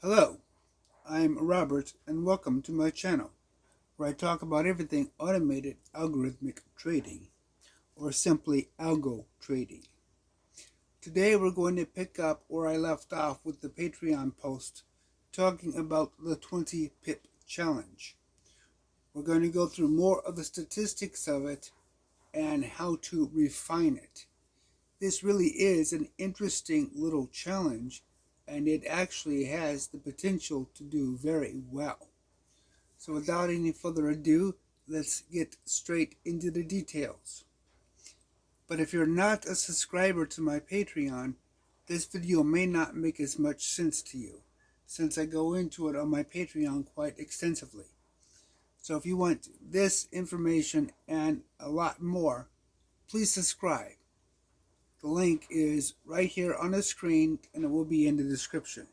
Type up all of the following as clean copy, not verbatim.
Hello, I'm Robert and welcome to my channel where I talk about everything automated algorithmic trading or simply algo trading. Today we're going to pick up where I left off with the Patreon post talking about the 20 pip challenge. We're going to go through more of the statistics of it and how to refine it. This really is an interesting little challenge, and it actually has the potential to do very well. So without any further ado, let's get straight into the details. But if you're not a subscriber to my Patreon, this video may not make as much sense to you, since I go into it on my Patreon quite extensively. So if you want this information and a lot more, please subscribe. The link is right here on the screen and it will be in the description.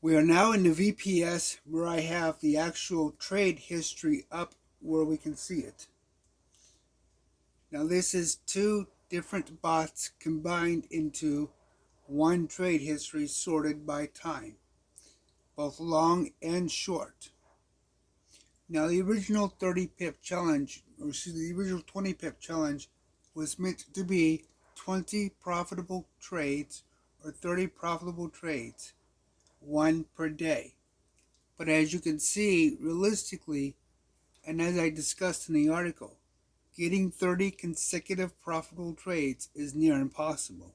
We are now in the VPS where I have the actual trade history up where we can see it. Now this is two different bots combined into one trade history sorted by time, both long and short. Now the original 30 pip challenge, or excuse me, the original 20 pip challenge was meant to be 20 profitable trades or 30 profitable trades, one per day. But as you can see, realistically, and as I discussed in the article, getting 30 consecutive profitable trades is near impossible.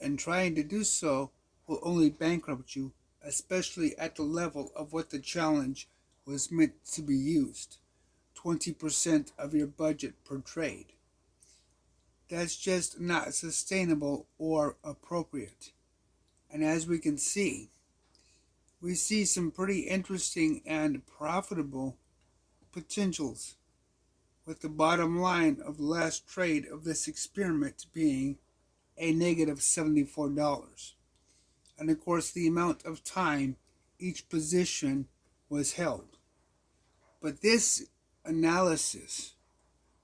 And trying to do so will only bankrupt you, especially at the level of what the challenge was meant to be used, 20% of your budget per trade. That's just not sustainable or appropriate. And as we can see, we see some pretty interesting and profitable potentials, with the bottom line of the last trade of this experiment being a negative $74. And of course the amount of time each position was held. But this analysis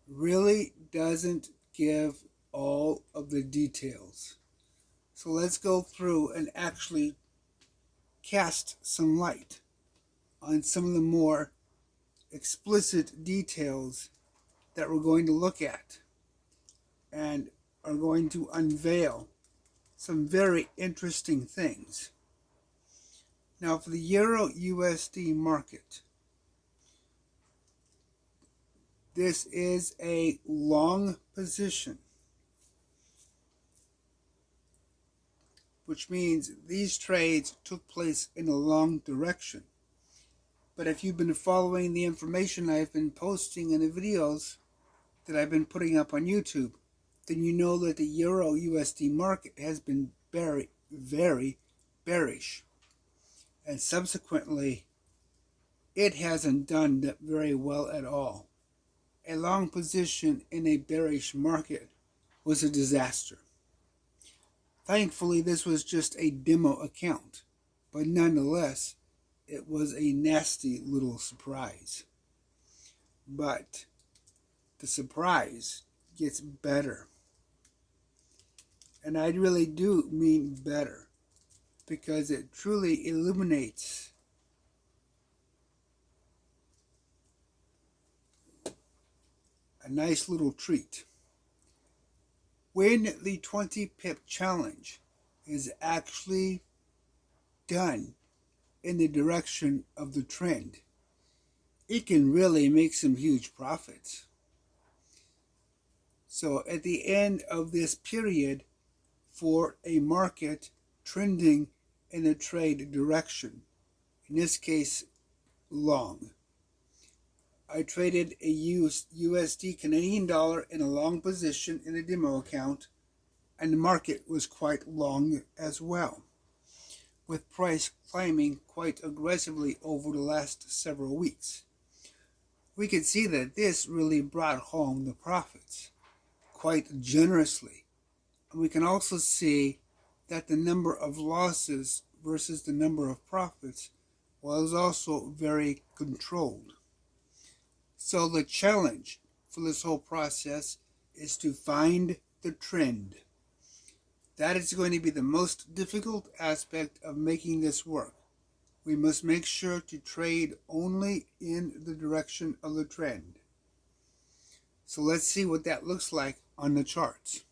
really doesn't give all of the details. So let's go through and actually cast some light on some of the more explicit details that we're going to look at and are going to unveil some very interesting things. Now for the Euro USD market, this is a long position, which means these trades took place in a long direction. But if you've been following the information I've been posting in the videos that I've been putting up on YouTube, then you know that the Euro USD market has been very, very bearish. And subsequently, it hasn't done very well at all. A long position in a bearish market was a disaster. Thankfully, this was just a demo account, but nonetheless, it was a nasty little surprise. But the surprise gets better. And I really do mean better, because it truly illuminates a nice little treat. When the 20 pip challenge is actually done in the direction of the trend, it can really make some huge profits. So at the end of this period, for a market trending in a trade direction, in this case long, I traded a USD Canadian dollar in a long position in a demo account, and the market was quite long as well, with price climbing quite aggressively over the last several weeks. We can see that this really brought home the profits quite generously. And we can also see that the number of losses versus the number of profits was also very controlled. So the challenge for this whole process is to find the trend. That is going to be the most difficult aspect of making this work. We must make sure to trade only in the direction of the trend. So let's see what that looks like on the charts.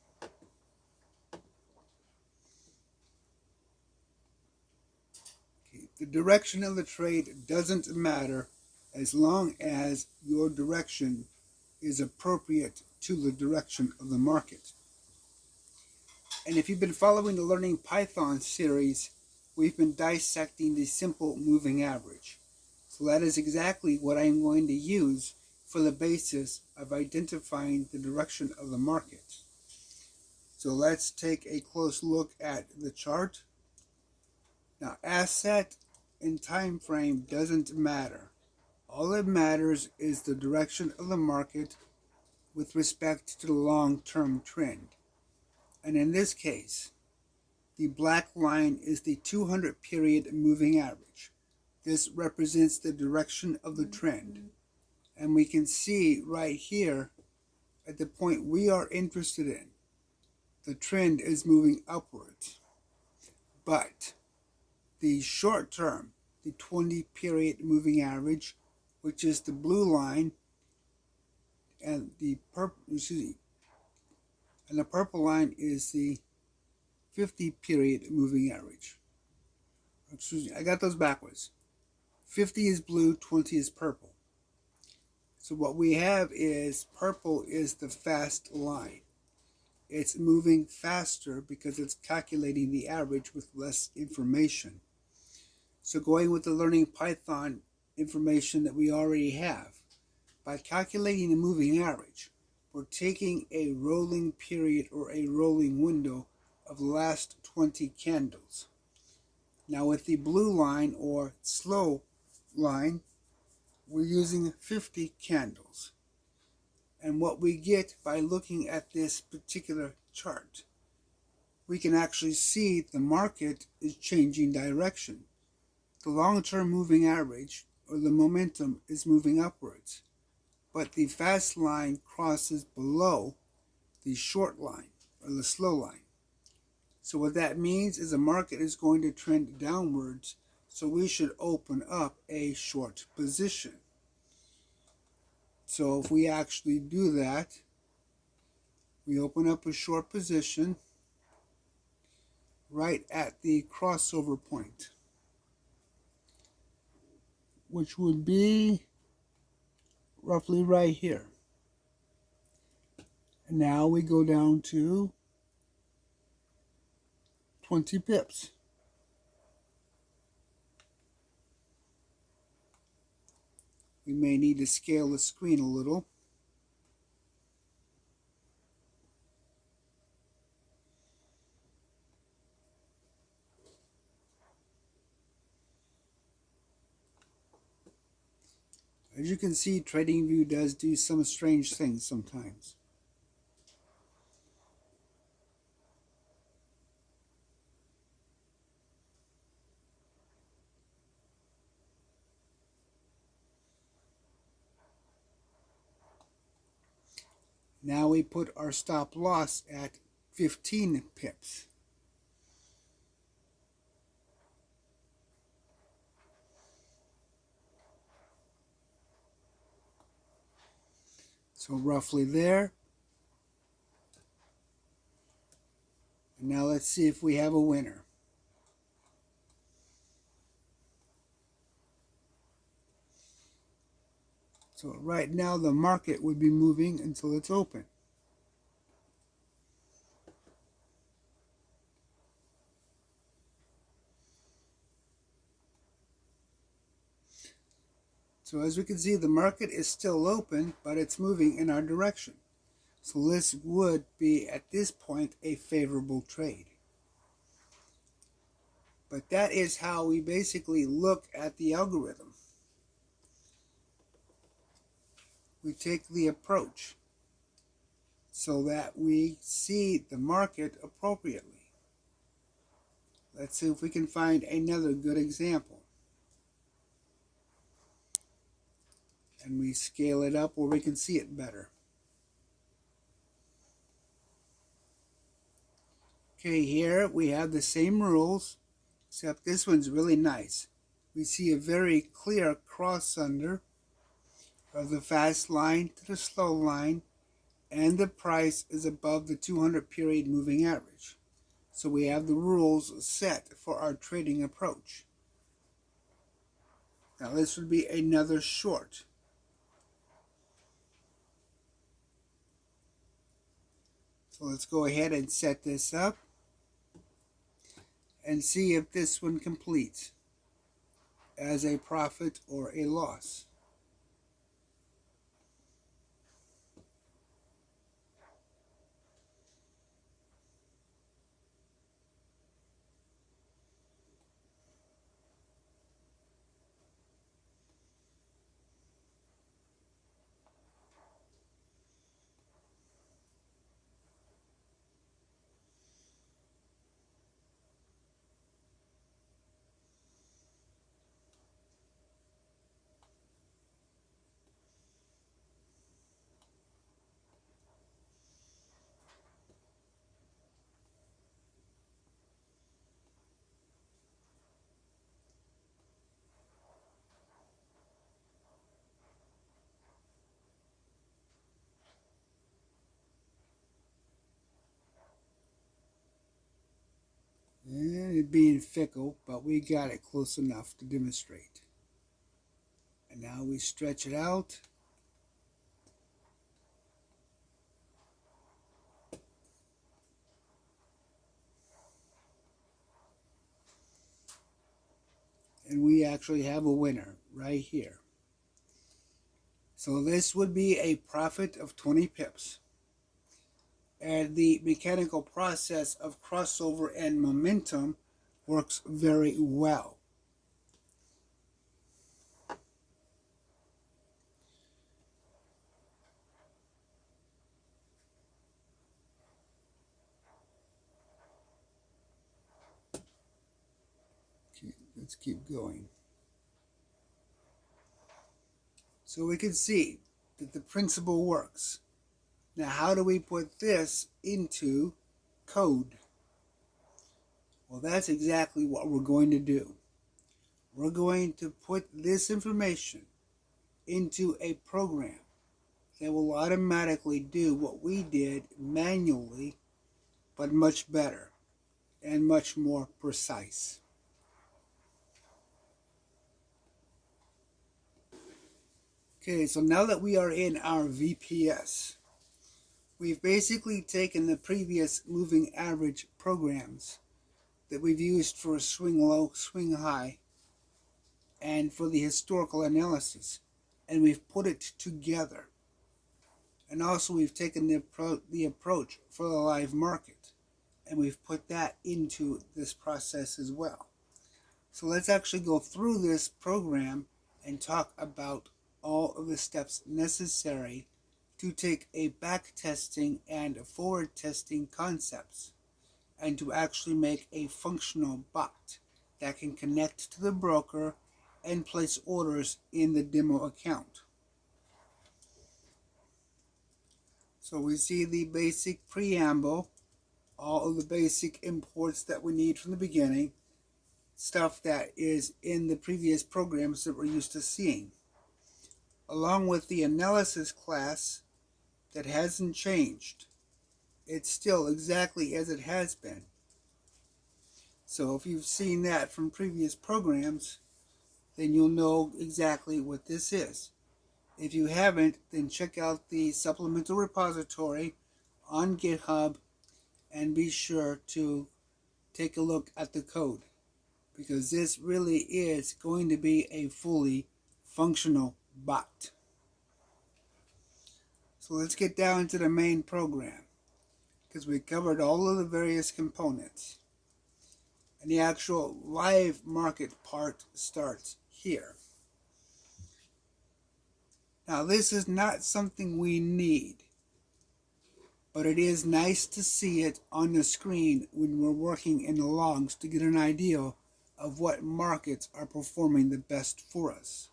Okay, the direction of the trade doesn't matter as long as your direction is appropriate to the direction of the market. And if you've been following the Learning Python series, we've been dissecting the simple moving average. So that is exactly what I'm going to use for the basis of identifying the direction of the market. So let's take a close look at the chart. Now, asset and time frame doesn't matter. All that matters is the direction of the market with respect to the long-term trend. And in this case, the black line is the 200 period moving average. This represents the direction of the trend. And we can see right here at the point we are interested in, the trend is moving upwards. But the short term, the 20 period moving average, which is the blue line, and the purple line is the 50 period moving average. Excuse me, I got those backwards. 50 is blue, 20 is purple. So what we have is purple is the fast line. It's moving faster because it's calculating the average with less information. So going with the Learning Python information that we already have, by calculating the moving average, we're taking a rolling period or a rolling window of the last 20 candles. Now with the blue line or slow line, we're using 50 candles. And what we get by looking at this particular chart, we can actually see the market is changing direction. The long-term moving average, or the momentum, is moving upwards, but the fast line crosses below the short line, or the slow line. So what that means is the market is going to trend downwards, so we should open up a short position. So if we actually do that, we open up a short position right at the crossover point, which would be roughly right here. And now we go down to 20 pips. We may need to scale the screen a little. As you can see, TradingView does do some strange things sometimes. Now we put our stop loss at 15 pips. So roughly there. And now let's see if we have a winner. So right now the market would be moving until it's open. So as we can see, the market is still open, but it's moving in our direction. So this would be, at this point, a favorable trade. But that is how we basically look at the algorithm. We take the approach so that we see the market appropriately. Let's see if we can find another good example. And we scale it up where we can see it better. Okay, here we have the same rules, except this one's really nice. We see a very clear cross under of the fast line to the slow line, and the price is above the 200 period moving average. So we have the rules set for our trading approach. Now this would be another short. So let's go ahead and set this up and see if this one completes as a profit or a loss. And it being fickle, but we got it close enough to demonstrate. And now we stretch it out. And we actually have a winner right here. So this would be a profit of 20 pips. And the mechanical process of crossover and momentum works very well. Okay, let's keep going. So we can see that the principle works. Now how do we put this into code? Well, that's exactly what we're going to do. We're going to put this information into a program that will automatically do what we did manually, but much better and much more precise. Okay, so now that we are in our VPS, we've basically taken the previous moving average programs that we've used for swing low, swing high, and for the historical analysis, and we've put it together. And also we've taken the approach for the live market, and we've put that into this process as well. So let's actually go through this program and talk about all of the steps necessary to take a back testing and forward testing concepts and to actually make a functional bot that can connect to the broker and place orders in the demo account. So we see the basic preamble, all of the basic imports that we need from the beginning, stuff that is in the previous programs that we're used to seeing, along with the analysis class that hasn't changed. It's still exactly as it has been. So if you've seen that from previous programs, then you'll know exactly what this is. If you haven't, then check out the supplemental repository on GitHub and be sure to take a look at the code, because this really is going to be a fully functional bot. So let's get down to the main program, because we covered all of the various components. And the actual live market part starts here. Now this is not something we need, but it is nice to see it on the screen when we're working in the logs to get an idea of what markets are performing the best for us.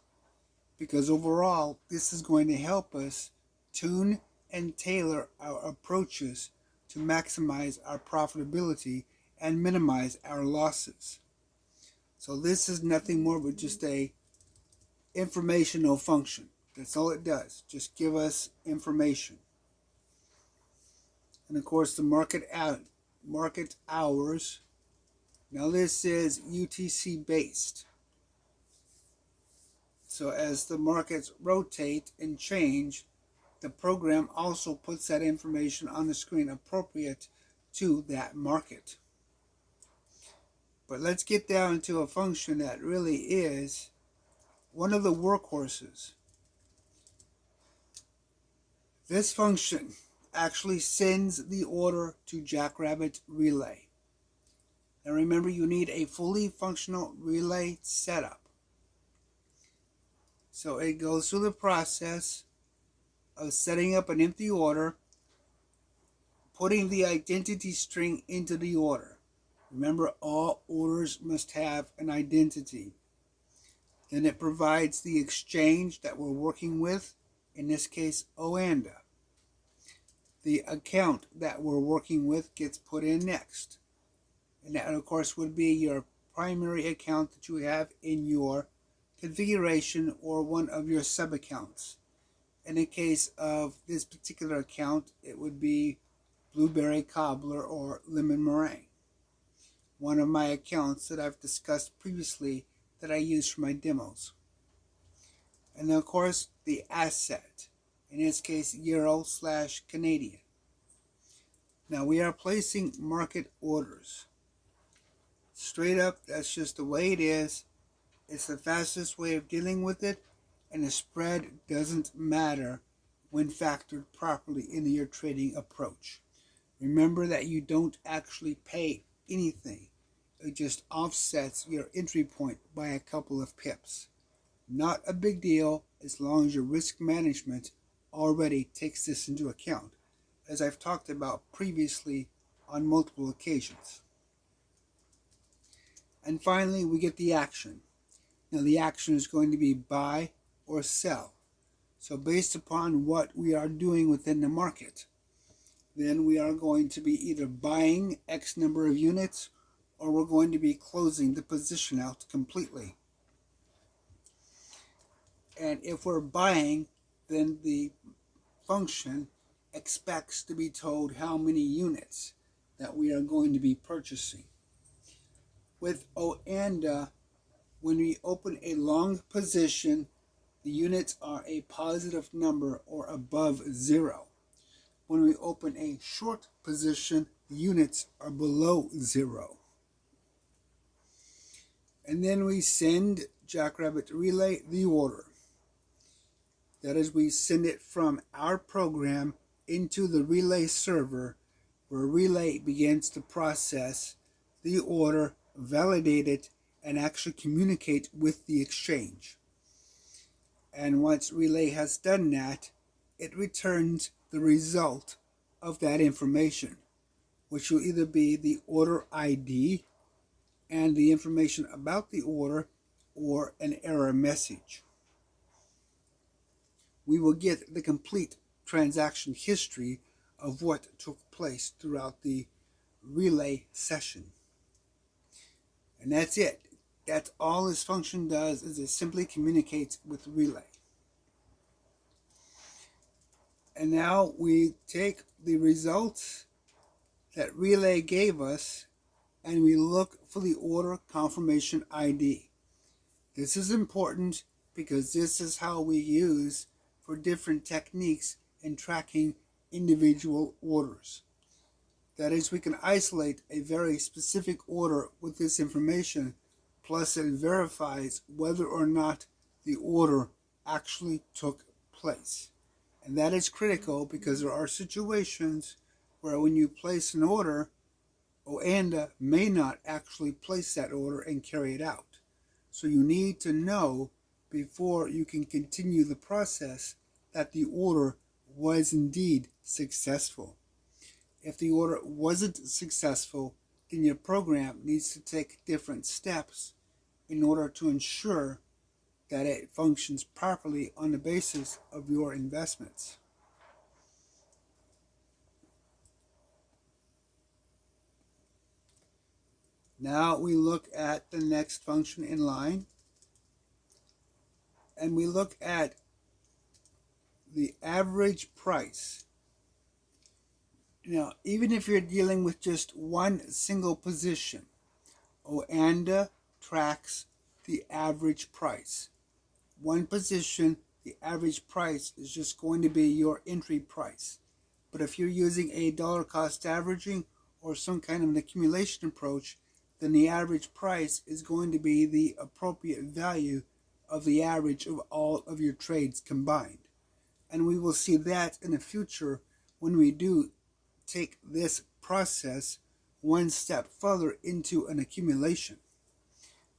Because overall, this is going to help us tune and tailor our approaches to maximize our profitability and minimize our losses. So this is nothing more but just a informational function. That's all it does. Just give us information. And of course the market hours. Now this is UTC based. So as the markets rotate and change, the program also puts that information on the screen appropriate to that market. But let's get down to a function that really is one of the workhorses. This function actually sends the order to Jackrabbit Relay. Now remember, you need a fully functional relay setup. So it goes through the process of setting up an empty order, putting the identity string into the order. Remember, all orders must have an identity. Then it provides the exchange that we're working with, in this case, Oanda. The account that we're working with gets put in next. And that, of course, would be your primary account that you have in your configuration or one of your sub-accounts. In the case of this particular account, it would be Blueberry Cobbler or Lemon Meringue, one of my accounts that I've discussed previously that I use for my demos. And then, of course, the asset, in this case, Euro/Canadian. Now we are placing market orders. Straight up, that's just the way it is. It's the fastest way of dealing with it, and the spread doesn't matter when factored properly into your trading approach. Remember that you don't actually pay anything. It just offsets your entry point by a couple of pips. Not a big deal as long as your risk management already takes this into account, as I've talked about previously on multiple occasions. And finally, we get the action. Now the action is going to be buy or sell. So based upon what we are doing within the market, then we are going to be either buying X number of units or we're going to be closing the position out completely. And if we're buying, then the function expects to be told how many units that we are going to be purchasing. With Oanda, when we open a long position, the units are a positive number or above 0. When we open a short position, the units are below 0. And then we send Jackrabbit Relay the order. That is, we send it from our program into the Relay server, where Relay begins to process the order, validate it, and actually communicate with the exchange. And once Relay has done that, it returns the result of that information, which will either be the order ID and the information about the order or an error message. We will get the complete transaction history of what took place throughout the relay session. And that's it. That's all this function does, is it simply communicates with relay. And now we take the results that relay gave us and we look for the order confirmation ID. This is important because this is how we use for different techniques in tracking individual orders. That is, we can isolate a very specific order with this information, plus it verifies whether or not the order actually took place. And that is critical because there are situations where when you place an order, Oanda may not actually place that order and carry it out. So you need to know before you can continue the process that the order was indeed successful. If the order wasn't successful, then your program needs to take different steps in order to ensure that it functions properly on the basis of your investments. Now we look at the next function in line, and we look at the average price. Now, even if you're dealing with just one single position, Oanda tracks the average price. One position, the average price is just going to be your entry price. But if you're using a dollar cost averaging or some kind of an accumulation approach, then the average price is going to be the appropriate value of the average of all of your trades combined. And we will see that in the future when we do take this process one step further into an accumulation.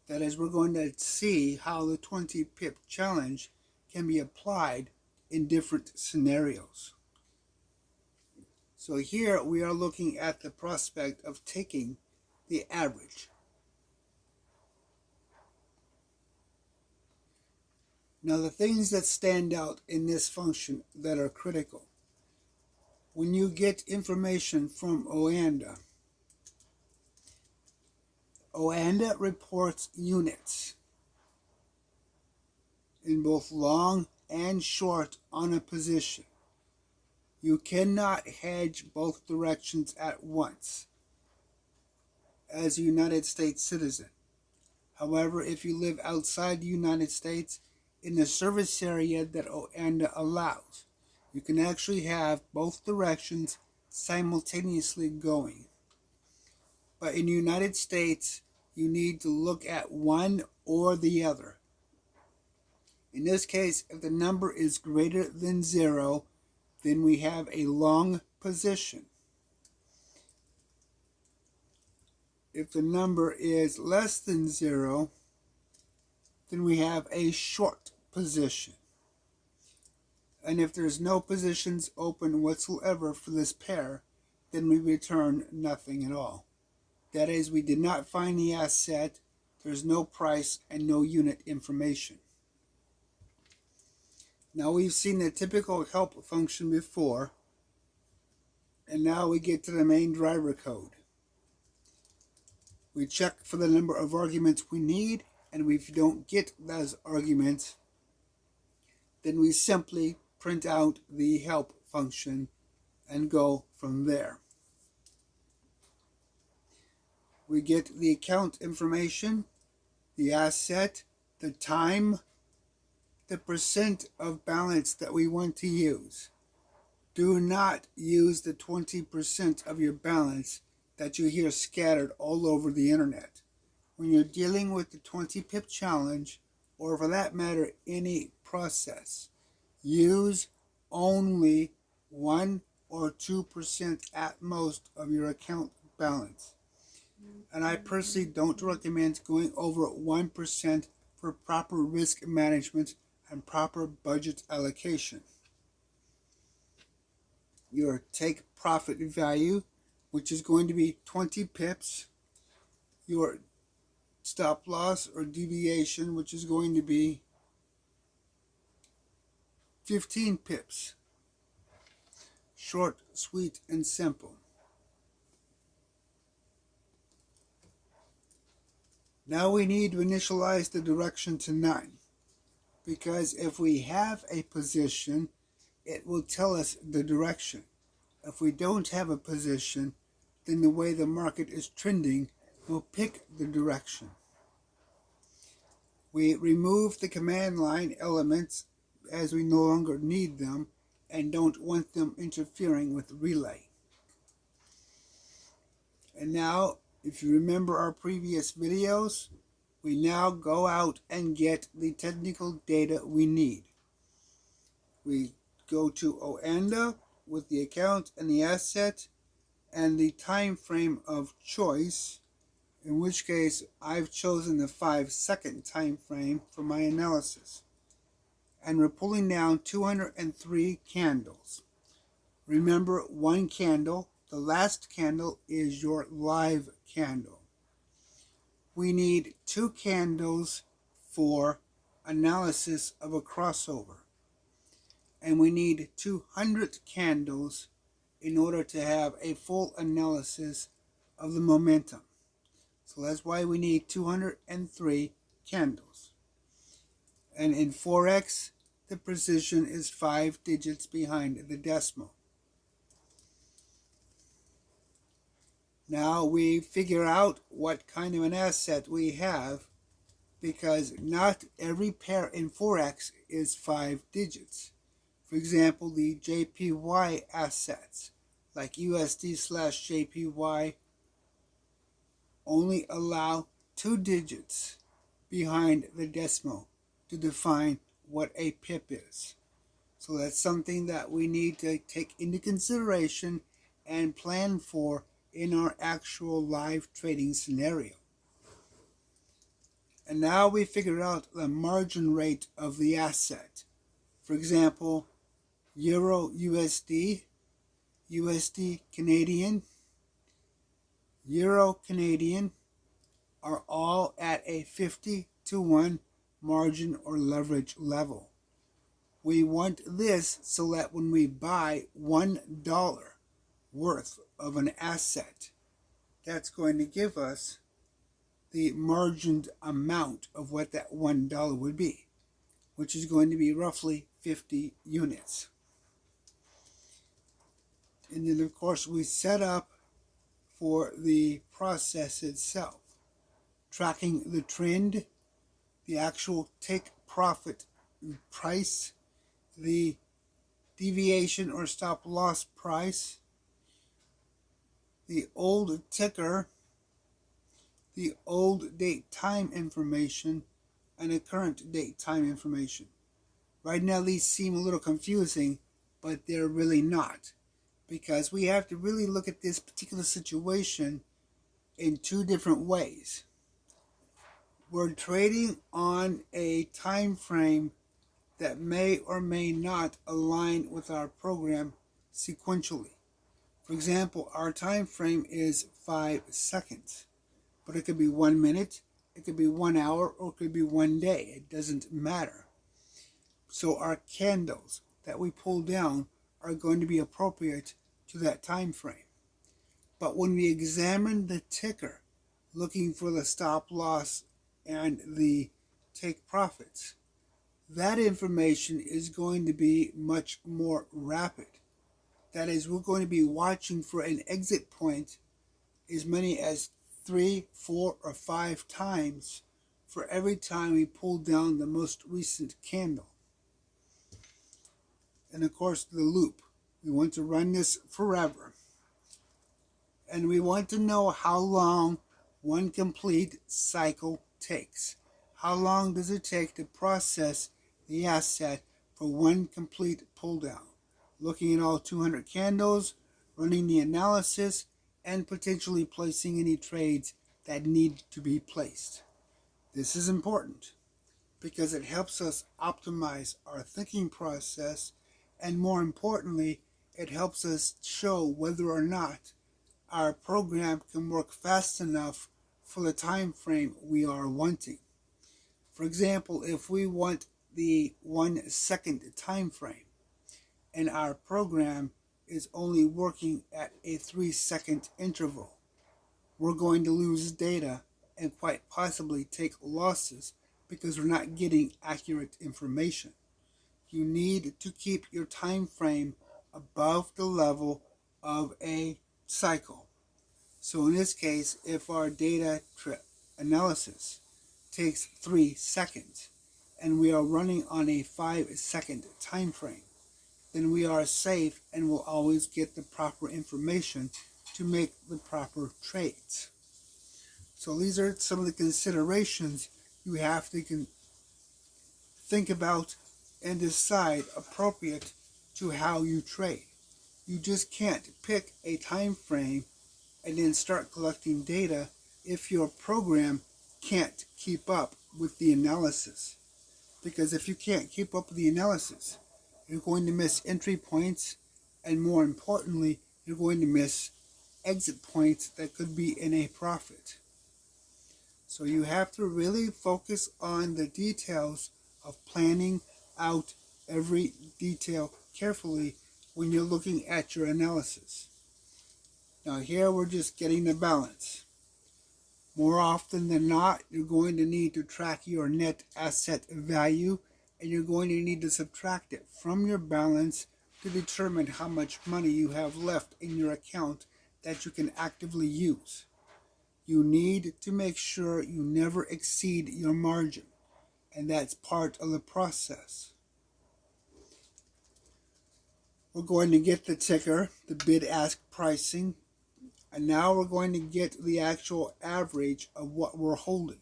That is, we're going to see how the 20 pip challenge can be applied in different scenarios. So here we are looking at the prospect of taking the average. Now the things that stand out in this function that are critical. When you get information from Oanda, Oanda reports units in both long and short on a position. You cannot hedge both directions at once as a United States citizen. However, if you live outside the United States in the service area that Oanda allows, you can actually have both directions simultaneously going. But in the United States, you need to look at one or the other. In this case, if the number is greater than 0, then we have a long position. If the number is less than 0, then we have a short position. And if there's no positions open whatsoever for this pair, then we return nothing at all. That is, we did not find the asset, there's no price, and no unit information. Now we've seen the typical help function before, and now we get to the main driver code. We check for the number of arguments we need, and if we don't get those arguments, then we simply print out the help function and go from there. We get the account information, the asset, the time, the percent of balance that we want to use. Do not use the 20% of your balance that you hear scattered all over the internet. When you're dealing with the 20 pip challenge, or for that matter, any process, use only 1 or 2% at most of your account balance. And I personally don't recommend going over 1% for proper risk management and proper budget allocation. Your take profit value, which is going to be 20 pips. Your stop loss or deviation, which is going to be 15 pips. Short, sweet, and simple. Now we need to initialize the direction to none, because if we have a position, it will tell us the direction. If we don't have a position, then the way the market is trending will pick the direction. We remove the command line elements as we no longer need them and don't want them interfering with relay. And now, if you remember our previous videos, we now go out and get the technical data we need. We go to Oanda with the account and the asset and the time frame of choice, in which case I've chosen the 5-second time frame for my analysis. And we're pulling down 203 candles. Remember, one candle, the last candle is your live candle. We need 2 candles for analysis of a crossover. And we need 200 candles in order to have a full analysis of the momentum. So that's why we need 203 candles. And in Forex, the precision is 5 digits behind the decimal. Now we figure out what kind of an asset we have, because not every pair in Forex is 5 digits. For example, the JPY assets, like USD/JPY, only allow 2 digits behind the decimal to define what a pip is. So that's something that we need to take into consideration and plan for in our actual live trading scenario. And now we figure out the margin rate of the asset. For example, Euro USD, USD Canadian, Euro Canadian are all at a 50-to-1 margin or leverage level. We want this so that when we buy $1 worth of an asset, that's going to give us the margined amount of what that $1 would be, which is going to be roughly 50 units. And then, of course, we set up for the process itself, tracking the trend, the actual take profit price, the deviation or stop loss price, the old ticker, the old date time information, and the current date time information. Right now these seem a little confusing, but they're really not, because we have to really look at this particular situation in 2 different ways. We're trading on a time frame that may or may not align with our program sequentially. For example, our time frame is 5 seconds, but it could be 1 minute, it could be 1 hour, or it could be 1 day. It doesn't matter. So our candles that we pull down are going to be appropriate to that time frame. But when we examine the ticker, looking for the stop loss and the take profits, that information is going to be much more rapid. That is, we're going to be watching for an exit point as many as 3, 4, or 5 times for every time we pull down the most recent candle. And of course, the loop. We want to run this forever. And we want to know how long one complete cycle takes. How long does it take to process the asset for one complete pull down? Looking at all 200 candles, running the analysis, and potentially placing any trades that need to be placed. This is important because it helps us optimize our thinking process, and more importantly, it helps us show whether or not our program can work fast enough for the time frame we are wanting. For example, if we want the 1 second time frame and our program is only working at a 3-second interval, we're going to lose data and quite possibly take losses because we're not getting accurate information. You need to keep your time frame above the level of a cycle. So in this case, if our data analysis takes 3 seconds and we are running on a 5-second time frame, then we are safe and will always get the proper information to make the proper trades. So these are some of the considerations you have to think about and decide appropriate to how you trade. You just can't pick a time frame and then start collecting data if your program can't keep up with the analysis. Because if you can't keep up with the analysis, you're going to miss entry points, and more importantly, you're going to miss exit points that could be in a profit. So you have to really focus on the details of planning out every detail carefully when you're looking at your analysis. Now here we're just getting the balance. More often than not, you're going to need to track your net asset value, and you're going to need to subtract it from your balance to determine how much money you have left in your account that you can actively use. You need to make sure you never exceed your margin, and that's part of the process. We're going to get the ticker, the bid-ask pricing, and now we're going to get the actual average of what we're holding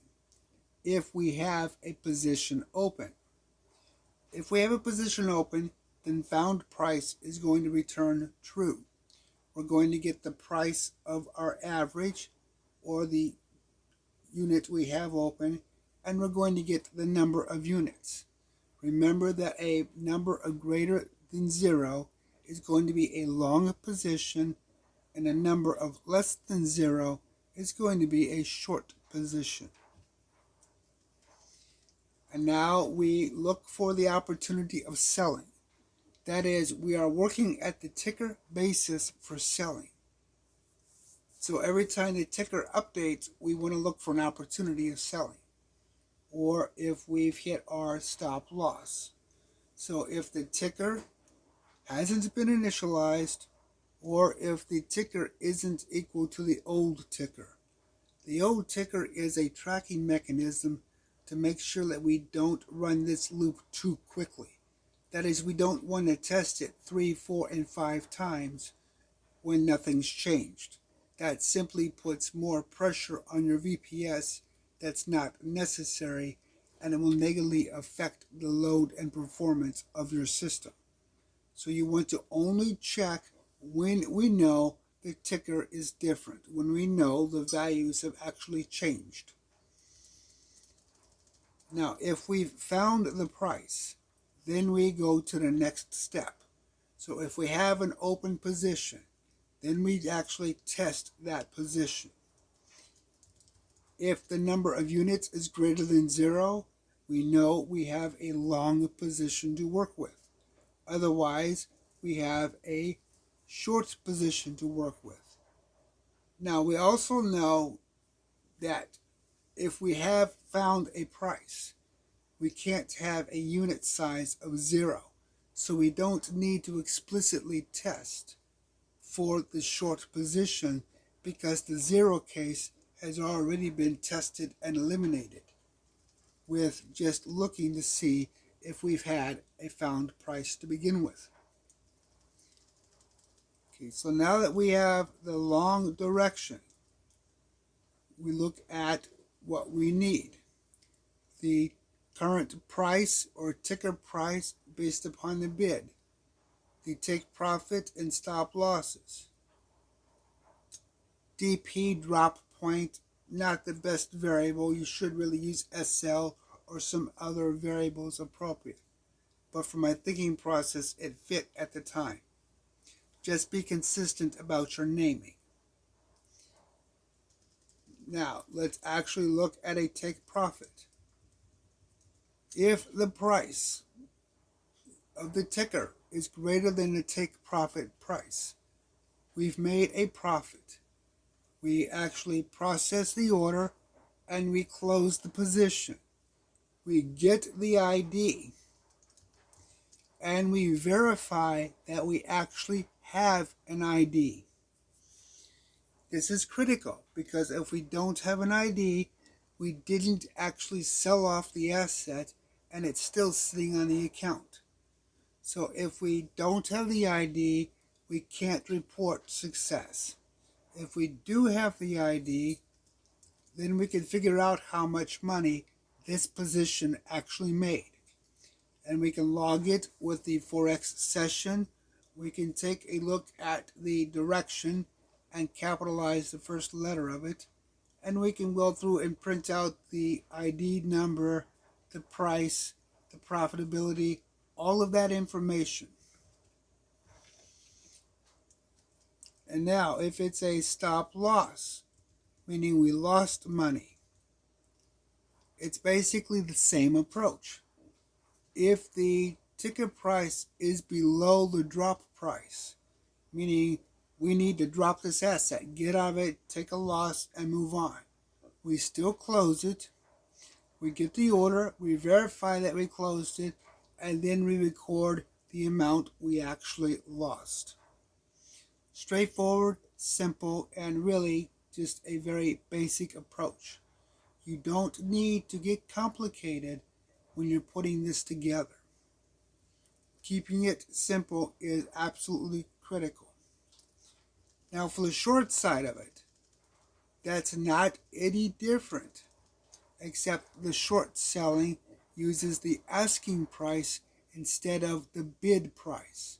if we have a position open. If we have a position open, then found price is going to return true. We're going to get the price of our average or the unit we have open, and we're going to get the number of units. Remember that a number of greater than 0 is going to be a long position, and a number of less than 0 is going to be a short position. And now we look for the opportunity of selling. That is, we are working at the ticker basis for selling. So every time the ticker updates, we want to look for an opportunity of selling, or if we've hit our stop loss. So if the ticker hasn't been initialized, or if the ticker isn't equal to the old ticker. The old ticker is a tracking mechanism to make sure that we don't run this loop too quickly. That is, we don't want to test it 3, 4, and 5 times when nothing's changed. That simply puts more pressure on your VPS that's not necessary, and it will negatively affect the load and performance of your system. So you want to only check when we know the ticker is different, when we know the values have actually changed. Now, if we've found the price, then we go to the next step. So if we have an open position, then we actually test that position. If the number of units is greater than 0, we know we have a long position to work with. Otherwise, we have a short position to work with. Now, we also know that if we have found a price, we can't have a unit size of 0. So we don't need to explicitly test for the short position because the 0 case has already been tested and eliminated with just looking to see if we've had a found price to begin with. Okay, so now that we have the long direction, we look at what we need. The current price or ticker price based upon the bid. The take profit and stop losses. DP drop point, not the best variable. You should really use SL or some other variables appropriate. But for my thinking process, it fit at the time. Just be consistent about your naming. Now, let's actually look at a take profit. If the price of the ticker is greater than the take profit price, we've made a profit. We actually process the order and we close the position. We get the ID and we verify that we actually have an ID. This is critical because if we don't have an ID, we didn't actually sell off the asset and it's still sitting on the account. So if we don't have the ID, we can't report success. If we do have the ID, then we can figure out how much money this position actually made. And we can log it with the Forex session. We can take a look at the direction and capitalize the first letter of it. And we can go through and print out the ID number, the price, the profitability, all of that information. And now, if it's a stop loss, meaning we lost money, it's basically the same approach. If the ticker price is below the drop price, meaning we need to drop this asset, get out of it, take a loss, and move on. we still close it. We get the order, we verify that we closed it, and then we record the amount we actually lost. Straightforward, simple, and really just a very basic approach. You don't need to get complicated when you're putting this together. Keeping it simple is absolutely critical. Now for the short side of it, that's not any different, except the short selling uses the asking price instead of the bid price.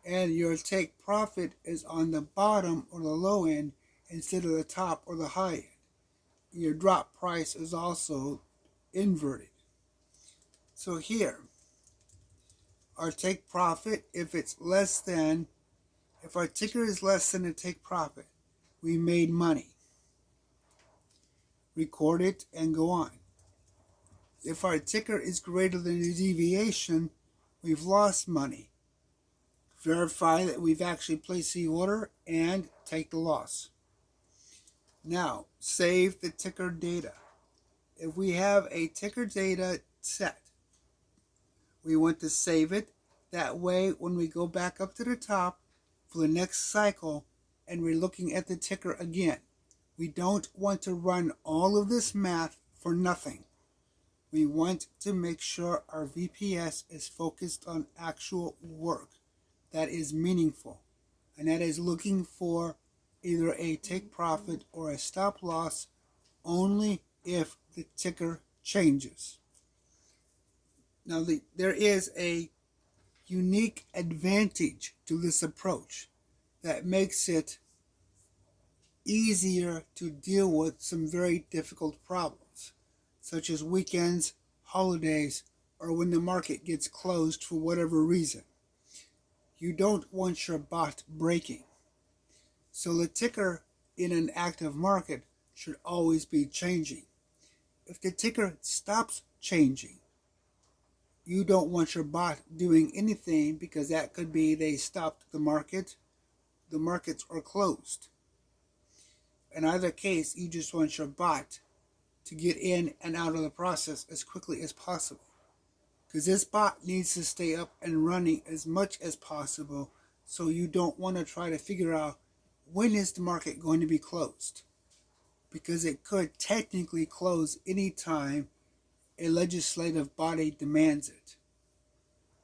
And your take profit is on the bottom or the low end instead of the top or the high end. Your drop price is also inverted. So here, our take profit, if our ticker is less than the take profit, we made money. Record it and go on. If our ticker is greater than the deviation, we've lost money. Verify that we've actually placed the order and take the loss. Now, save the ticker data. If we have a ticker data set, we want to save it. That way, when we go back up to the top for the next cycle and we're looking at the ticker again, we don't want to run all of this math for nothing. We want to make sure our VPS is focused on actual work that is meaningful, and that is looking for either a take profit or a stop loss only if the ticker changes. Now, there is a unique advantage to this approach that makes it easier to deal with some very difficult problems, such as weekends, holidays, or when the market gets closed for whatever reason. You don't want your bot breaking. So the ticker in an active market should always be changing. If the ticker stops changing, you don't want your bot doing anything, because that could be they stopped the markets are closed. In either case, you just want your bot to get in and out of the process as quickly as possible, because this bot needs to stay up and running as much as possible. So you don't want to try to figure out when is the market going to be closed, because it could technically close anytime a legislative body demands it.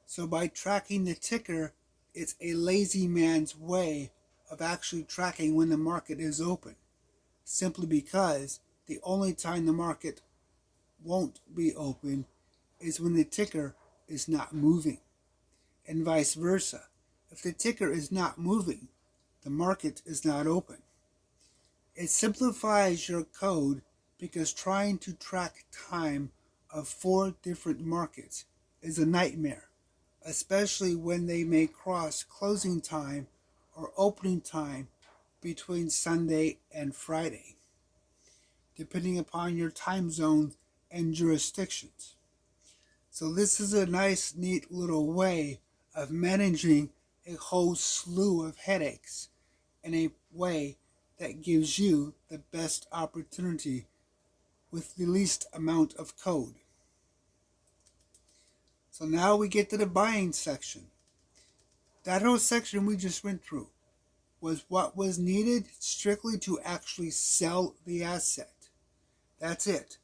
So by tracking the ticker, it's a lazy man's way of actually tracking when the market is open, simply because the only time the market won't be open is when the ticker is not moving, and vice versa. If the ticker is not moving, the market is not open. It simplifies your code, because trying to track time of 4 different markets is a nightmare, especially when they may cross closing time or opening time between Sunday and Friday, depending upon your time zones and jurisdictions. So this is a nice, neat little way of managing a whole slew of headaches in a way that gives you the best opportunity with the least amount of code. So now we get to the buying section. That whole section we just went through was what was needed strictly to actually sell the asset. That's it.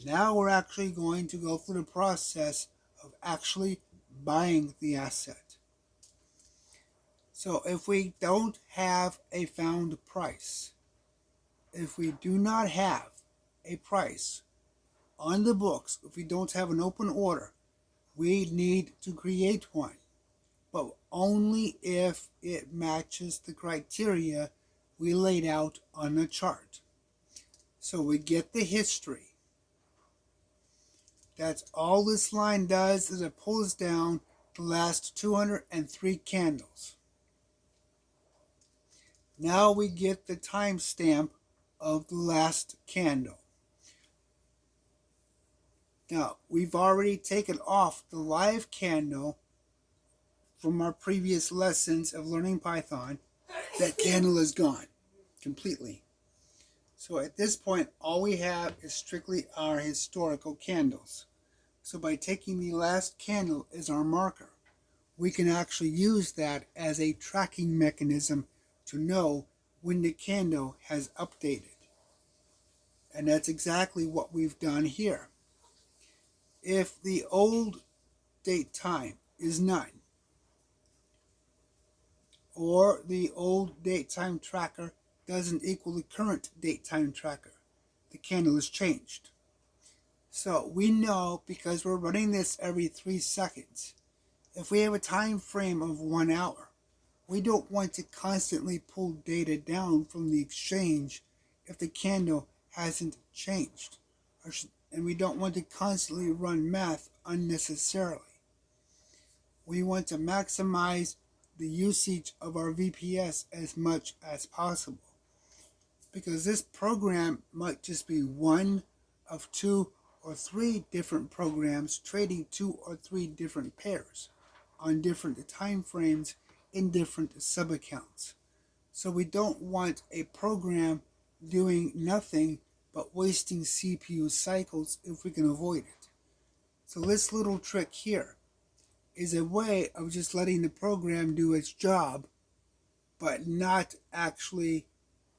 Now we're actually going to go through the process of actually buying the asset. So if we don't have a found price, if we do not have a price on the books, if we don't have an open order, we need to create one, but only if it matches the criteria we laid out on the chart. So we get the history. That's all this line does, is it pulls down the last 203 candles. Now we get the timestamp of the last candle. Now, we've already taken off the live candle from our previous lessons of learning Python. That candle is gone completely. So at this point, all we have is strictly our historical candles. So by taking the last candle as our marker, we can actually use that as a tracking mechanism to know when the candle has updated. And that's exactly what we've done here. If the old date time is none, or the old date time tracker doesn't equal the current date time tracker, the candle is changed. So we know, because we're running this every 3 seconds, if we have a time frame of 1 hour, we don't want to constantly pull data down from the exchange if the candle hasn't changed. And we don't want to constantly run math unnecessarily. We want to maximize the usage of our VPS as much as possible, because this program might just be one of 2 or 3 different programs trading 2 or 3 different pairs on different time frames in different sub-accounts. So we don't want a program doing nothing but wasting CPU cycles if we can avoid it. So this little trick here is a way of just letting the program do its job, but not actually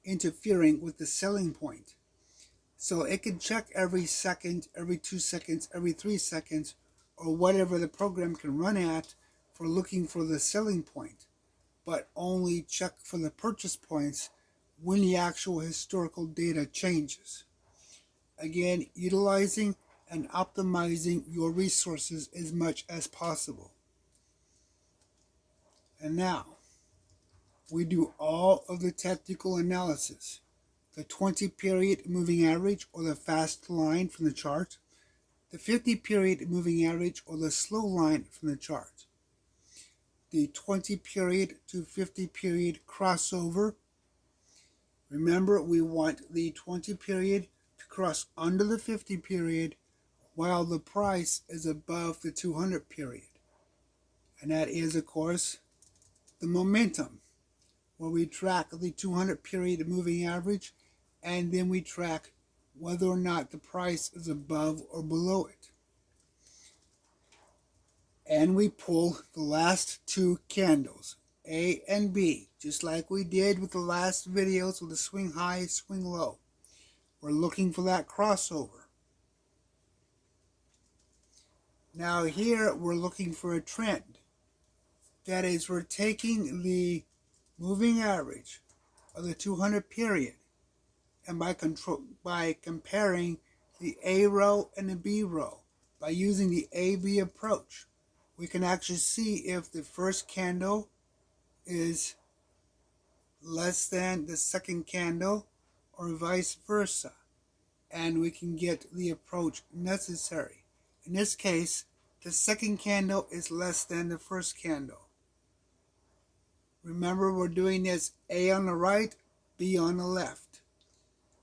interfering with the selling point. So it can check every second, every 2 seconds, every 3 seconds, or whatever the program can run at for looking for the selling point, but only check for the purchase points when the actual historical data changes. Again, utilizing and optimizing your resources as much as possible. And now, we do all of the technical analysis. The 20-period moving average, or the fast line from the chart. The 50-period moving average, or the slow line from the chart. The 20-period to 50-period crossover. Remember, we want the 20-period to cross under the 50-period while the price is above the 200-period. And that is, of course, the momentum, where we track the 200-period moving average, and then we track whether or not the price is above or below it. And we pull the last 2 candles, A and B, just like we did with the last videos with the swing high, swing low. We're looking for that crossover. Now here we're looking for a trend. That is, we're taking the moving average of the 200 period, and by comparing the A row and the B row, by using the AB approach, we can actually see if the first candle is less than the second candle or vice versa, and we can get the approach necessary. In this case, the second candle is less than the first candle. Remember, we're doing this A on the right, B on the left.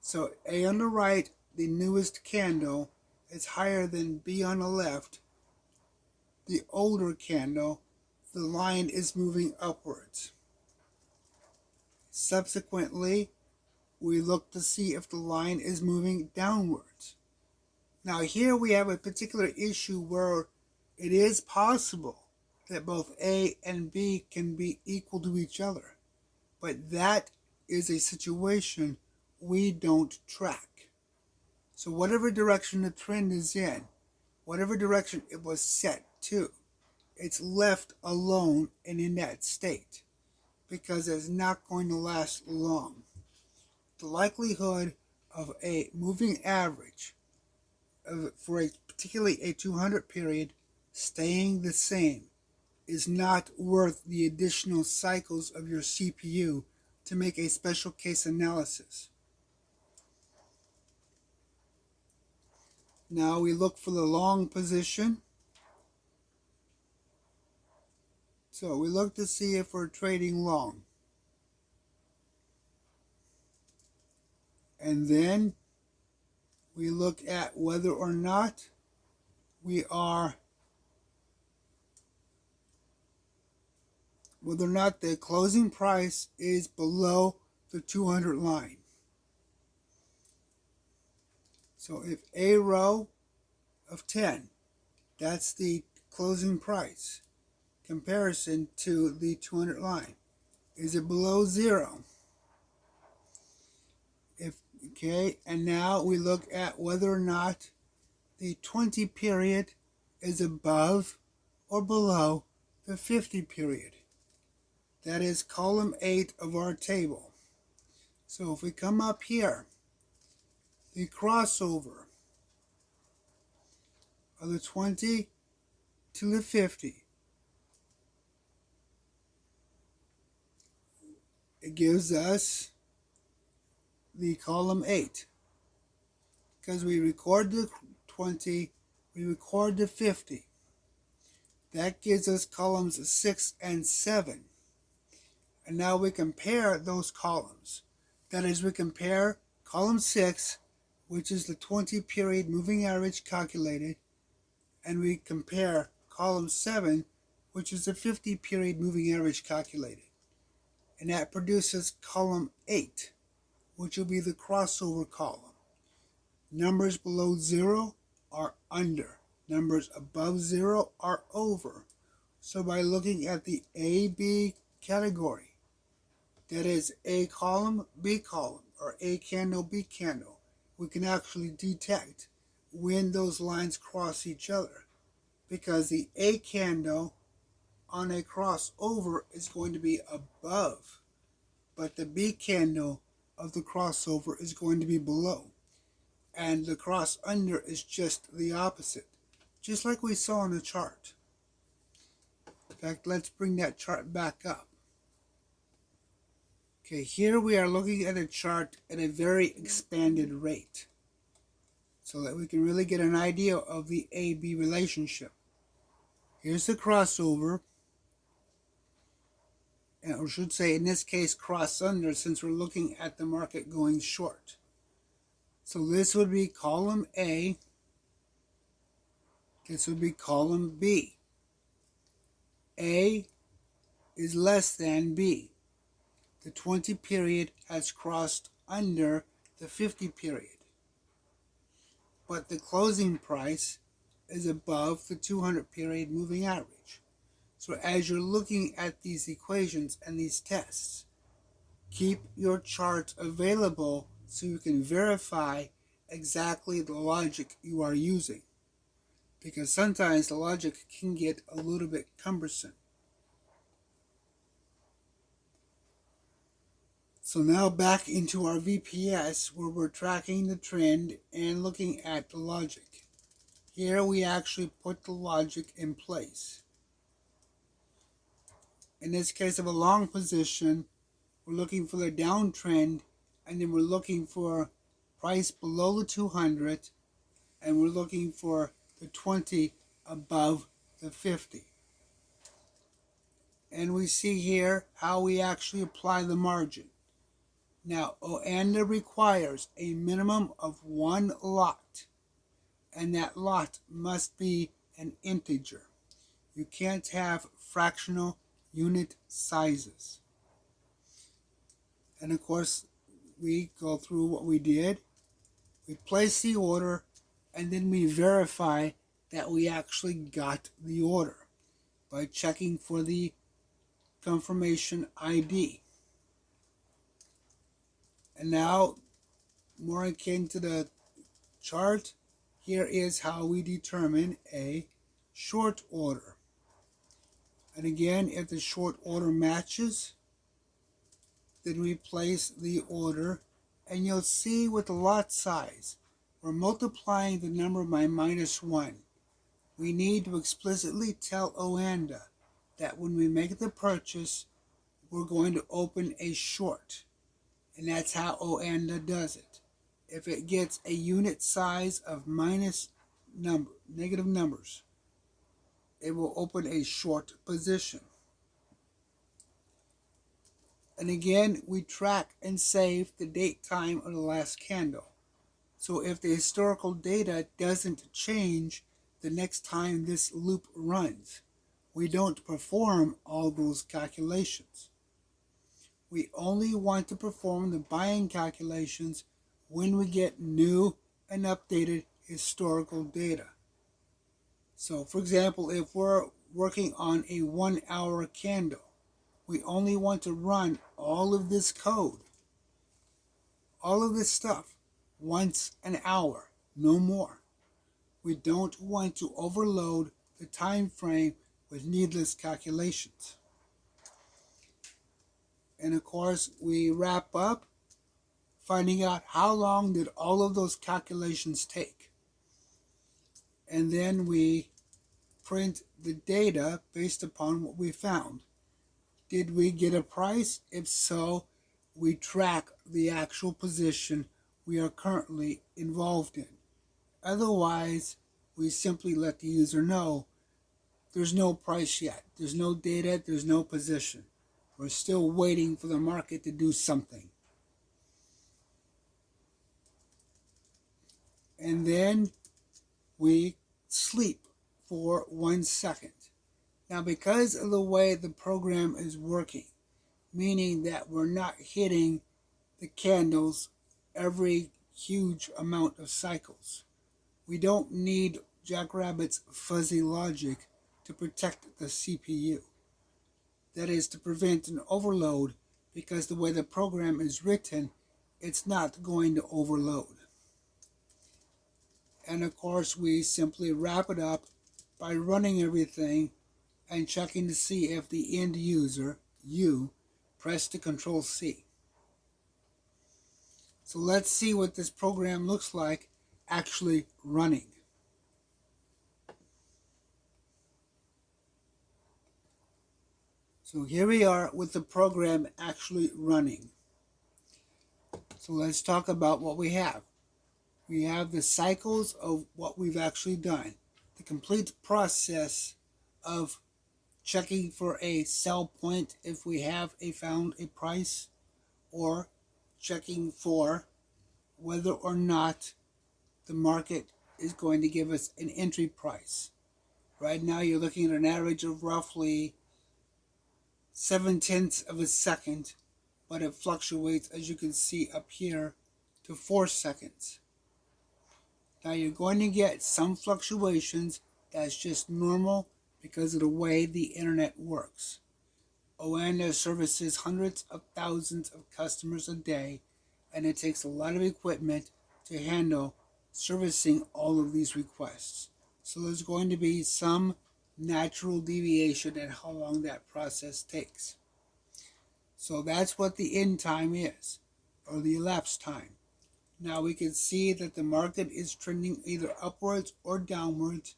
So A on the right, the newest candle, is higher than B on the left, the older candle. The line is moving upwards. Subsequently, we look to see if the line is moving downwards. Now here we have a particular issue where it is possible that both A and B can be equal to each other, but that is a situation we don't track. So whatever direction the trend is in, whatever direction it was set to, it's left alone and in that state, because it's not going to last long. The likelihood of a moving average for particularly a 200 period staying the same is not worth the additional cycles of your CPU to make a special case analysis. Now we look for the long position. So we look to see if we're trading long. And then we look at whether or not the closing price is below the 200 line. So if a row of 10, that's the closing price, comparison to the 200 line. Is it below 0? Okay, and now we look at whether or not the 20 period is above or below the 50 period. That is column 8 of our table. So if we come up here, the crossover of the 20 to the 50, it gives us the column 8. Because we record the 20, we record the 50. That gives us columns 6 and 7. And now we compare those columns. That is, we compare column 6, which is the 20 period moving average calculated, and we compare column 7, which is the 50 period moving average calculated. And that produces column 8, which will be the crossover column. Numbers below 0 are under. Numbers above 0 are over. So by looking at the A-B category, that is A column, B column, or A candle, B candle, we can actually detect when those lines cross each other. Because the A candle on a crossover is going to be above, but the B candle of the crossover is going to be below. And the cross under is just the opposite, just like we saw on the chart. In fact, let's bring that chart back up. Okay, here we are looking at a chart at a very expanded rate, so that we can really get an idea of the A-B relationship. Here's the crossover, and I should say in this case cross under, since we're looking at the market going short. So this would be column A, this would be column B. A is less than B. The 20 period has crossed under the 50 period. But the closing price is above the 200 period moving average. So as you're looking at these equations and these tests, keep your charts available so you can verify exactly the logic you are using. Because sometimes the logic can get a little bit cumbersome. So now back into our VPS, where we're tracking the trend and looking at the logic. Here we actually put the logic in place. In this case of a long position, we're looking for the downtrend, and then we're looking for price below the 200, and we're looking for the 20 above the 50. And we see here how we actually apply the margin. Now, Oanda requires a minimum of 1 lot, and that lot must be an integer. You can't have fractional unit sizes. And of course, we go through what we did. We place the order, and then we verify that we actually got the order by checking for the confirmation ID. And now, more akin to the chart, here is how we determine a short order. And again, if the short order matches, then we place the order, and you'll see with the lot size, we're multiplying the number by -1. We need to explicitly tell Oanda that when we make the purchase, we're going to open a short. And that's how Oanda does it. If it gets a unit size of negative numbers, it will open a short position. And again, we track and save the date time of the last candle. So if the historical data doesn't change the next time this loop runs, we don't perform all those calculations. We only want to perform the buying calculations when we get new and updated historical data. So for example, if we're working on a 1 hour candle, we only want to run all of this code, all of this stuff, once an hour, no more. We don't want to overload the time frame with needless calculations. And of course, we wrap up finding out how long did all of those calculations take. And then we print the data based upon what we found. Did we get a price? If so, we track the actual position we are currently involved in. Otherwise, we simply let the user know there's no price yet. There's no data. There's no position. We're still waiting for the market to do something. And then we sleep for 1 second. Now, because of the way the program is working, meaning that we're not hitting the candles every huge amount of cycles, we don't need Jackrabbit's fuzzy logic to protect the CPU. That is, to prevent an overload, because the way the program is written, it's not going to overload. And of course, we simply wrap it up by running everything and checking to see if the end user, you, pressed the Control C. So let's see what this program looks like actually running. So here we are with the program actually running. So let's talk about what we have. We have the cycles of what we've actually done. The complete process of checking for a sell point if we have found a price, or checking for whether or not the market is going to give us an entry price. Right now you're looking at an average of roughly 0.7 of a second, but it fluctuates, as you can see up here, to 4 seconds. Now you're going to get some fluctuations. That's just normal because of the way the internet works. Oanda services hundreds of thousands of customers a day, and it takes a lot of equipment to handle servicing all of these requests. So there's going to be some natural deviation in how long that process takes. So that's what the end time is, or the elapsed time. Now we can see that the market is trending either upwards or downwards,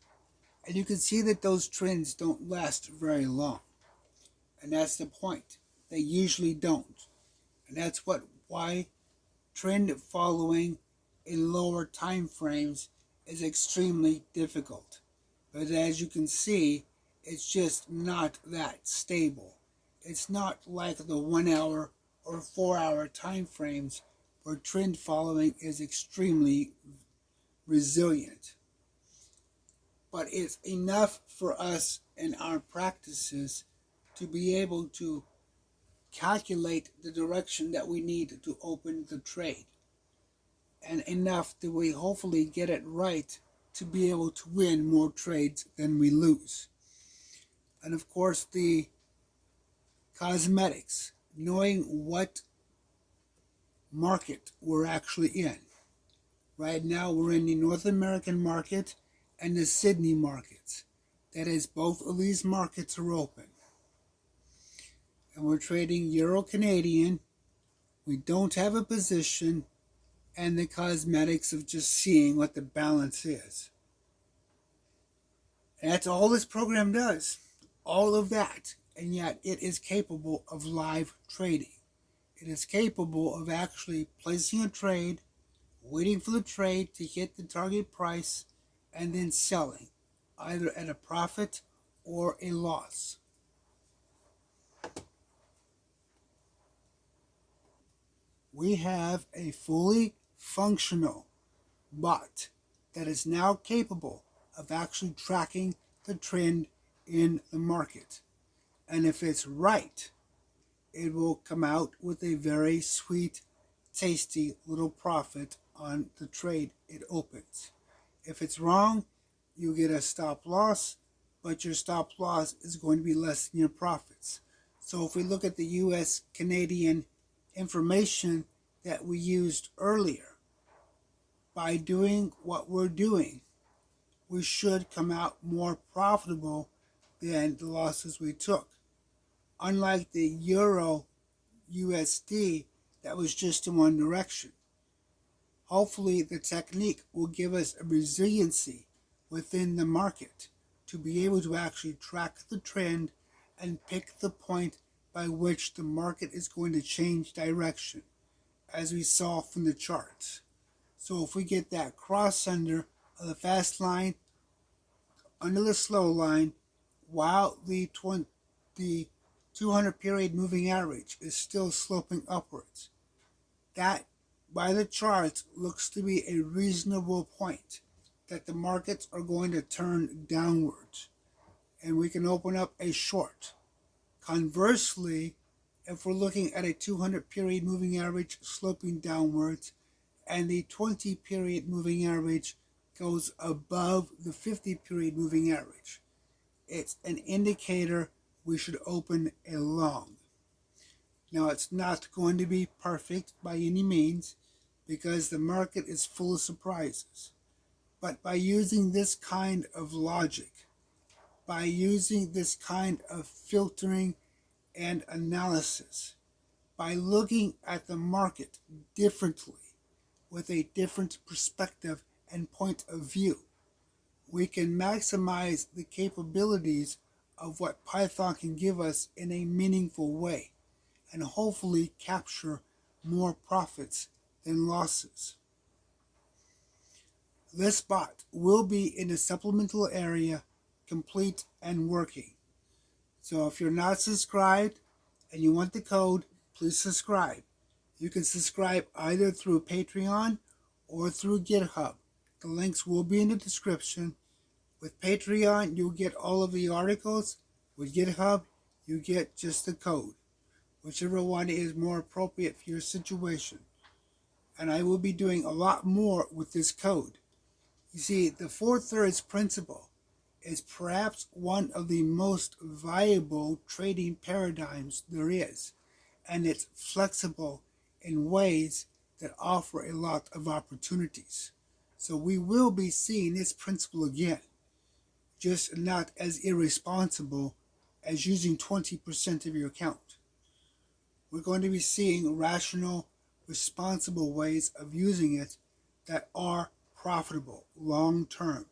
and you can see that those trends don't last very long. And that's the point. They usually don't. And that's why trend following in lower time frames is extremely difficult. But as you can see, it's just not that stable. It's not like the 1 hour or 4 hour time frames where trend following is extremely resilient. But it's enough for us in our practices to be able to calculate the direction that we need to open the trade. And enough that we hopefully get it right to be able to win more trades than we lose. And of course, the cosmetics, knowing what market we're actually in. Right now we're in the North American market and the Sydney market. That is, both of these markets are open. And we're trading Euro Canadian. We don't have a position, and the cosmetics of just seeing what the balance is. And that's all this program does. All of that. And yet it is capable of live trading. It is capable of actually placing a trade, waiting for the trade to hit the target price, and then selling, either at a profit or a loss. We have a fully functional bot that is now capable of actually tracking the trend in the market. And if it's right, it will come out with a very sweet, tasty little profit on the trade it opens. If it's wrong, you get a stop loss, but your stop loss is going to be less than your profits. So if we look at the US Canadian information that we used earlier, by doing what we're doing, we should come out more profitable than the losses we took. Unlike the Euro USD, that was just in one direction. Hopefully the technique will give us a resiliency within the market to be able to actually track the trend and pick the point by which the market is going to change direction, as we saw from the charts. So if we get that cross under of the fast line under the slow line, while the 200 period moving average is still sloping upwards, that by the charts looks to be a reasonable point that the markets are going to turn downwards and we can open up a short. Conversely, if we're looking at a 200 period moving average sloping downwards and the 20 period moving average goes above the 50 period moving average, it's an indicator we should open a long. Now, it's not going to be perfect by any means because the market is full of surprises. But by using this kind of logic, by using this kind of filtering and analysis, by looking at the market differently with a different perspective and point of view, we can maximize the capabilities of what Python can give us in a meaningful way and hopefully capture more profits than losses. This bot will be in the supplemental area, complete and working. So if you're not subscribed and you want the code, please subscribe. You can subscribe either through Patreon or through GitHub. The links will be in the description. With Patreon, you'll get all of the articles. With GitHub, you get just the code, whichever one is more appropriate for your situation. And I will be doing a lot more with this code. You see, the 4/3 principle is perhaps one of the most viable trading paradigms there is, and it's flexible in ways that offer a lot of opportunities. So we will be seeing this principle again, just not as irresponsible as using 20% of your account. We're going to be seeing rational, responsible ways of using it that are profitable long term.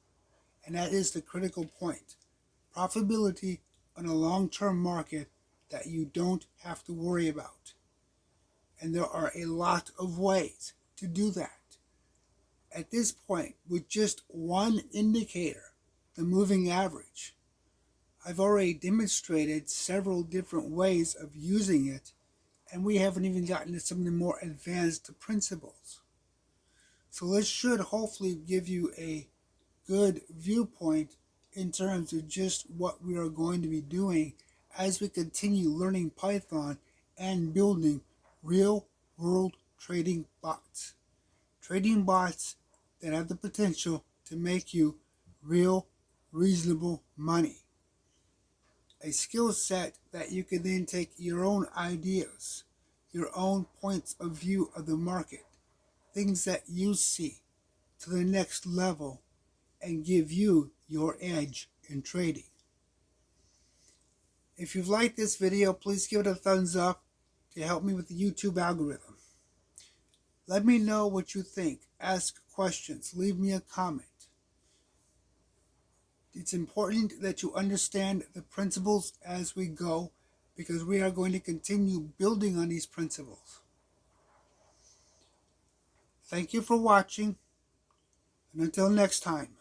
And that is the critical point. Profitability on a long-term market that you don't have to worry about. And there are a lot of ways to do that. At this point, with just one indicator, the moving average, I've already demonstrated several different ways of using it, and we haven't even gotten to some of the more advanced principles. So this should hopefully give you a good viewpoint in terms of just what we are going to be doing as we continue learning Python and building real world trading bots. Trading bots that have the potential to make you real, reasonable money. A skill set that you can then take your own ideas, your own points of view of the market, things that you see, to the next level and give you your edge in trading. If you've liked this video, please give it a thumbs up to help me with the YouTube algorithm. Let me know what you think. Ask questions. Leave me a comment. It's important that you understand the principles as we go, because we are going to continue building on these principles. Thank you for watching, and until next time.